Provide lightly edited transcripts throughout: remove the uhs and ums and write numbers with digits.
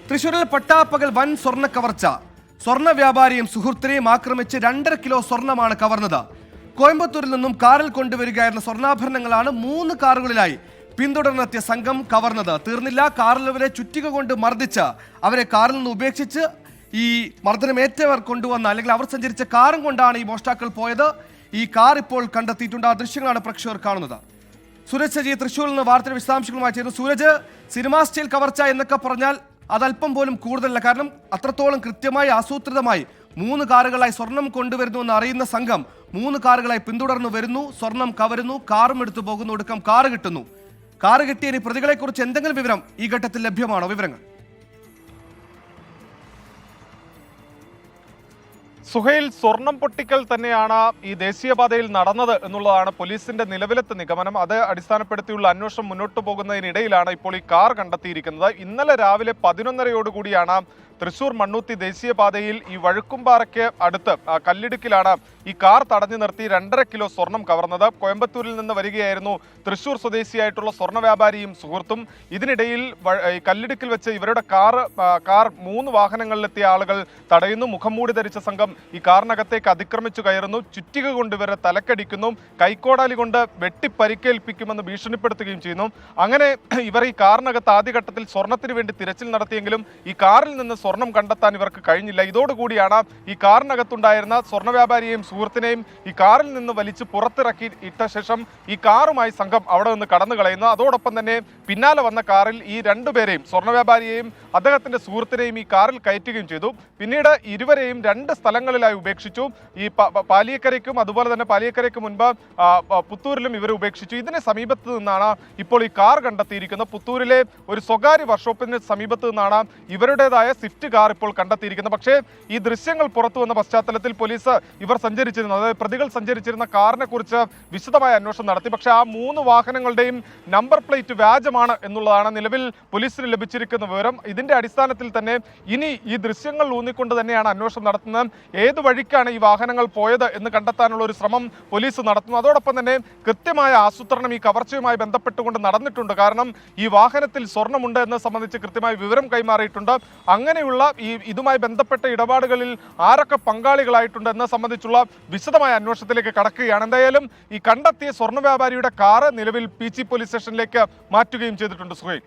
തൃശൂരിൽ പട്ടാപ്പകൽ വൻ സ്വർണ്ണ കവർച്ച. സ്വർണ്ണ വ്യാപാരിയും സുഹൃത്തിനെയും ആക്രമിച്ച് 2.5 കിലോ സ്വർണ്ണമാണ് കവർന്നത്. കോയമ്പത്തൂരിൽ നിന്നും കാറിൽ കൊണ്ടുവരികയായിരുന്ന സ്വർണ്ണാഭരണങ്ങളാണ് 3 കാറുകളിലായി പിന്തുടർന്നെത്തിയ സംഘം കവർന്നത്. തീർന്നില്ല, കാറിലുള്ളവരെ ചുറ്റിക കൊണ്ട് മർദ്ദിച്ച് അവരെ കാറിൽ നിന്ന് ഉപേക്ഷിച്ച് ഈ മർദ്ദനമേറ്റവർ കൊണ്ടുവന്ന അല്ലെങ്കിൽ അവർ സഞ്ചരിച്ച കാറും കൊണ്ടാണ് ഈ മോഷ്ടാക്കൾ പോയത്. ഈ കാർ ഇപ്പോൾ കണ്ടെത്തിയിട്ടുണ്ട്. ആ ദൃശ്യങ്ങളാണ് പ്രേക്ഷകർ കാണുന്നത്. സൂരജ് സജി തൃശ്ശൂരിൽ നിന്ന് വാർത്തയുടെ വിശദാംശങ്ങളുമായി ചേരുന്നു. സൂരജ്, സിനിമാ സ്റ്റൈൽ കവർച്ച എന്നൊക്കെ പറഞ്ഞാൽ അതല്പം പോലും കൂടുതലല്ല. കാരണം അത്രത്തോളം കൃത്യമായി ആസൂത്രിതമായി 3 കാറുകളായി സ്വർണം കൊണ്ടുവരുന്നു എന്ന് അറിയുന്ന സംഘം 3 കാറുകളായി പിന്തുടർന്നു വരുന്നു, സ്വർണം കവരുന്നു, കാറും എടുത്തു പോകുന്നു, ഒടുക്കം കാറ് കിട്ടുന്നു. കാറ് കിട്ടിയ ഇനി പ്രതികളെക്കുറിച്ച് എന്തെങ്കിലും വിവരം ഈ ഘട്ടത്തിൽ ലഭ്യമാണോ? വിവരങ്ങൾ സുഹൈൽ, സ്വർണം പൊട്ടിക്കൽ തന്നെയാണ് ഈ ദേശീയപാതയിൽ നടന്നത് എന്നുള്ളതാണ് പോലീസിന്റെ നിലവിലത്തെ നിഗമനം. അത് അടിസ്ഥാനപ്പെടുത്തിയുള്ള അന്വേഷണം മുന്നോട്ട് പോകുന്നതിനിടയിലാണ് ഇപ്പോൾ ഈ കാർ കണ്ടെത്തിയിരിക്കുന്നത്. ഇന്നലെ രാവിലെ 11:30 തൃശൂർ മണ്ണൂത്തി ദേശീയപാതയിൽ ഈ വഴുക്കുംപാറയ്ക്ക് അടുത്ത് കല്ലിടുക്കിലാണ് ഈ കാർ തടഞ്ഞു നിർത്തി 2.5 കിലോ സ്വർണം കവർന്നത്. കോയമ്പത്തൂരിൽ നിന്ന് വരികയായിരുന്നു തൃശൂർ സ്വദേശിയായിട്ടുള്ള സ്വർണ്ണ വ്യാപാരിയും സുഹൃത്തും. ഇതിനിടയിൽ കല്ലിടുക്കിൽ വെച്ച് ഇവരുടെ കാർ 3 വാഹനങ്ങളിലെത്തിയ ആളുകൾ തടയുന്നു. മുഖംമൂടി ധരിച്ച സംഘം ഈ കാറിനകത്തേക്ക് അതിക്രമിച്ചു കയറുന്നു. ചുറ്റിക കൊണ്ട് ഇവരെ തലക്കടിക്കുന്നു, കൈക്കോടാലി കൊണ്ട് വെട്ടിപ്പരിക്കേൽപ്പിക്കുമെന്ന് ഭീഷണിപ്പെടുത്തുകയും ചെയ്യുന്നു. അങ്ങനെ ഇവർ ഈ കാറിനകത്ത് ആദ്യഘട്ടത്തിൽ സ്വർണത്തിന് വേണ്ടി തിരച്ചിൽ നടത്തിയെങ്കിലും ഈ കാറിൽ നിന്ന് സ്വർണം കണ്ടെത്താൻ ഇവർക്ക് കഴിഞ്ഞില്ല. ഇതോടുകൂടിയാണ് ഈ കാറിനകത്തുണ്ടായിരുന്ന സ്വർണ്ണ വ്യാപാരിയെയും സുഹൃത്തിനെയും ഈ കാറിൽ നിന്ന് വലിച്ച് പുറത്തിറക്കി ഇട്ട ശേഷം ഈ കാറുമായി സംഘം അവിടെ നിന്ന് കടന്നു കളയുന്നു. അതോടൊപ്പം തന്നെ പിന്നാലെ വന്ന കാറിൽ ഈ 2 പേരെയും, സ്വർണ്ണ വ്യാപാരിയെയും അദ്ദേഹത്തിന്റെ സുഹൃത്തിനെയും ഈ കാറിൽ കയറ്റുകയും ചെയ്തു. പിന്നീട് ഇരുവരെയും 2 സ്ഥലങ്ങളിലായി ഉപേക്ഷിച്ചു. ഈ പാലിയക്കരയ്ക്കും അതുപോലെ തന്നെ പാലിയക്കരയ്ക്ക് മുൻപ് പുത്തൂരിലും ഇവരെ ഉപേക്ഷിച്ചു. ഇതിന് സമീപത്ത് നിന്നാണ് ഇപ്പോൾ ഈ കാർ കണ്ടെത്തിയിരിക്കുന്നത്. പുത്തൂരിലെ ഒരു സ്വകാര്യ വർക്ക്ഷോപ്പിന് സമീപത്ത് നിന്നാണ് ഇവരുടേതായ സ്വിഫ്റ്റ് കാർ ഇപ്പോൾ കണ്ടെത്തിയിരിക്കുന്നത്. പക്ഷേ ഈ ദൃശ്യങ്ങൾ പുറത്തു വന്ന പശ്ചാത്തലത്തിൽ പോലീസ് ഇവർ സഞ്ചരിച്ചിരുന്ന, അതായത് പ്രതികൾ സഞ്ചരിച്ചിരുന്ന കാറിനെ കുറിച്ച് വിശദമായ അന്വേഷണം നടത്തി. പക്ഷേ ആ 3 വാഹനങ്ങളുടെയും നമ്പർ പ്ലേറ്റ് വ്യാജമാണ് എന്നുള്ളതാണ് നിലവിൽ പോലീസിന് ലഭിച്ചിരിക്കുന്ന വിവരം. ഇതിന്റെ അടിസ്ഥാനത്തിൽ തന്നെ ഇനി ഈ ദൃശ്യങ്ങൾ ഊന്നിക്കൊണ്ട് തന്നെയാണ് അന്വേഷണം നടത്തുന്നത്. ഏത് വഴിക്കാണ് ഈ വാഹനങ്ങൾ പോയത് എന്ന് കണ്ടെത്താനുള്ള ഒരു ശ്രമം പോലീസ് നടത്തുന്നു. അതോടൊപ്പം തന്നെ കൃത്യമായ ആസൂത്രണം ഈ കവർച്ചയുമായി ബന്ധപ്പെട്ടുകൊണ്ട് നടന്നിട്ടുണ്ട്. കാരണം ഈ വാഹനത്തിൽ സ്വർണ്ണമുണ്ട് എന്നത് സംബന്ധിച്ച് കൃത്യമായ വിവരം കൈമാറിയിട്ടുണ്ട്. അങ്ങനെയുള്ള ഇതുമായി ബന്ധപ്പെട്ട ഇടപാടുകളിൽ ആരൊക്കെ പങ്കാളികളായിട്ടുണ്ട് എന്നത് സംബന്ധിച്ചുള്ള വിശദമായ അന്വേഷണത്തിലേക്ക് കടക്കുകയാണ്. എന്തായാലും ഈ കണ്ടെത്തിയ സ്വർണ്ണ വ്യാപാരിയുടെ കാറ് നിലവിൽ പീച്ചി പോലീസ് സ്റ്റേഷനിലേക്ക് മാറ്റുകയും ചെയ്തിട്ടുണ്ട്. സുഹൈൽ,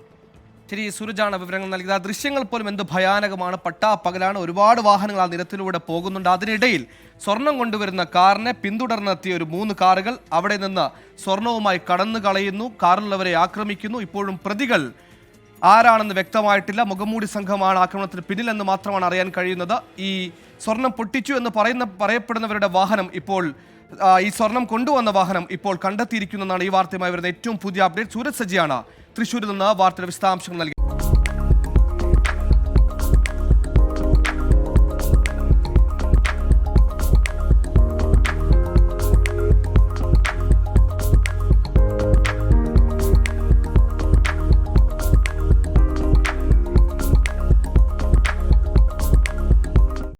ശരി, സൂരജാണ് വിവരങ്ങൾ നൽകിയത്. ആ ദൃശ്യങ്ങൾ പോലും എന്ത് ഭയാനകമാണ്. പട്ടാപ്പകലാണ്, ഒരുപാട് വാഹനങ്ങൾ ആ നിരത്തിലൂടെ പോകുന്നുണ്ട്. അതിനിടയിൽ സ്വർണം കൊണ്ടുവരുന്ന കാറിനെ പിന്തുടർന്നെത്തിയ ഒരു 3 കാറുകൾ അവിടെ നിന്ന് സ്വർണവുമായി കടന്നു കളയുന്നു, കാറിലുള്ളവരെ ആക്രമിക്കുന്നു. ഇപ്പോഴും പ്രതികൾ ആരാണെന്ന് വ്യക്തമായിട്ടില്ല. മുഖംമൂടി സംഘമാണ് ആക്രമണത്തിന് പിന്നിലെന്ന് മാത്രമാണ് അറിയാൻ കഴിയുന്നത്. ഈ സ്വർണം പൊട്ടിച്ചു എന്ന് പറയപ്പെടുന്നവരുടെ വാഹനം ഇപ്പോൾ, ഈ സ്വർണം കൊണ്ടുവന്ന വാഹനം ഇപ്പോൾ കണ്ടെത്തിയിരിക്കുന്നതാണ് ഈ വാർത്തയുമായി വരുന്ന ഏറ്റവും പുതിയ അപ്ഡേറ്റ്. സൂരജ് സജിയാണ് തൃശ്ശൂരിൽ നിന്ന് വാർത്തയുടെ വിശദാംശങ്ങൾ നൽകി.